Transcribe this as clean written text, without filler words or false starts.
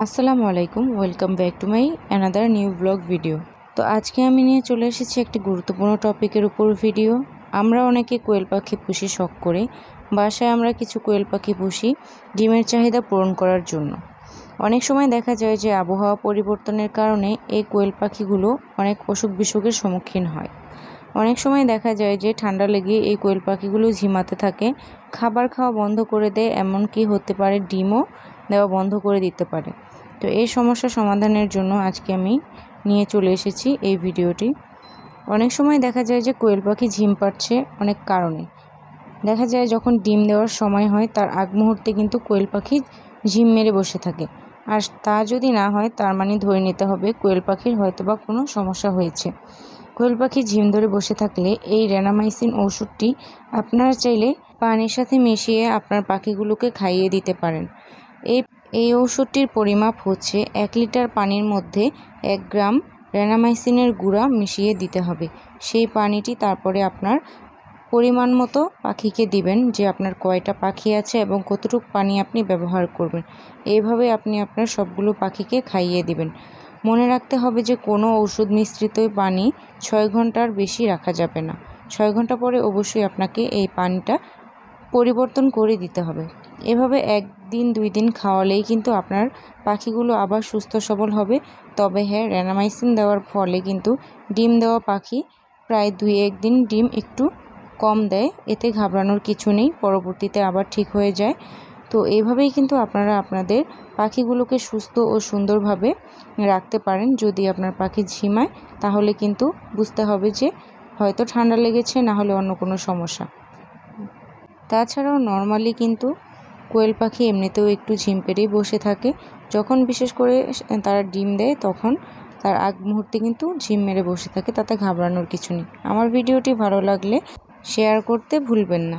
আসসালামু আলাইকুম, welcome back to my another new blog video. তো আজকে আমি নিয়ে চলে এসেছি একটি গুরুত্বপূর্ণ টপিকের উপর ভিডিও। আমরা অনেকে কোয়েল পাখি পুষি শখ করে। বাসায় আমরা কিছু কোয়েল পাখি পুষি ডিমের চাহিদা পূরণ করার জন্য। অনেক সময় দেখা যায় যে আবহাওয়া পরিবর্তনের কারণে এই কোয়েল পাখিগুলো অনেক অসুখ বিসুখের সম্মুখীন হয়। অনেক সময় দেখা যায় যে ঠান্ডা লেগে এই কোয়েল পাখিগুলো ঝিমাতে থাকে, খাবার খাওয়া বন্ধ করে দেয়, এমনকি হতে পারে ডিমও দেওয়া বন্ধ করে দিতে পারে। তো এই সমস্যা সমাধানের জন্য আজকে আমি নিয়ে চলে এসেছি এই ভিডিওটি। অনেক সময় দেখা যায় যে কোয়েল পাখি ঝিম পাড়ছে অনেক কারণে। দেখা যায় যখন ডিম দেওয়ার সময় হয় তার আগ মুহূর্তে কিন্তু কোয়েল পাখি ঝিম মেরে বসে থাকে। আর তা যদি না হয় তার মানে ধরে নিতে হবে কোয়েল পাখির হয়তোবা কোনো সমস্যা হয়েছে। কোয়েল পাখি ঝিম ধরে বসে থাকলে এই রেনামাইসিন ওষুধটি আপনারা চাইলে পানির সাথে মিশিয়ে আপনার পাখিগুলোকে খাইয়ে দিতে পারেন। এই ওষুধটির পরিমাপ হচ্ছে 1 লিটার পানির মধ্যে 1 গ্রাম রেনামাইসিনের গুঁড়া মিশিয়ে দিতে হবে। সেই পানিটি তারপরে আপনার পরিমাণ মতো পাখিকে দিবেন, যে আপনার কয়টা পাখি আছে এবং কতটুকু পানি আপনি ব্যবহার করবেন। এইভাবে আপনি আপনার সবগুলো পাখিকে খাইয়ে দিবেন। মনে রাখতে হবে যে কোনো ওষুধ মিশ্রিত পানি 6 ঘন্টার বেশি রাখা যাবে না। 6 ঘন্টা পরে অবশ্যই আপনাকে এই পানিটা পরিবর্তন করে দিতে হবে। এভাবে 1 দিন 2 দিন খাওয়ালেই কিন্তু আপনার পাখিগুলো আবার সুস্থ সবল হবে। তবে হ্যাঁ, রেনামাইসিন দেওয়ার ফলে কিন্তু ডিম দেওয়া পাখি প্রায় 2-1 দিন ডিম একটু কম দেয়, এতে ঘাবড়ানোর কিছু নেই, পরবর্তীতে আবার ঠিক হয়ে যায়। তো এইভাবেই কিন্তু আপনারা আপনাদের পাখিগুলোকে সুস্থ ও সুন্দরভাবে রাখতে পারেন। যদি আপনার পাখি ঝিমায় তাহলে কিন্তু বুঝতে হবে যে হয়তো ঠান্ডা লেগেছে, না হলে অন্য কোনো সমস্যা। তাছাড়াও নর্মালি কিন্তু কোয়েল পাখি এমনিতেও একটু ঝিম পেড়েই বসে থাকে। যখন বিশেষ করে তারা ডিম দেয় তখন তার আগ মুহূর্তে কিন্তু ঝিম মেরে বসে থাকে, তাতে ঘাবড়ানোর কিছু নেই। আমার ভিডিওটি ভালো লাগলে শেয়ার করতে ভুলবেন না।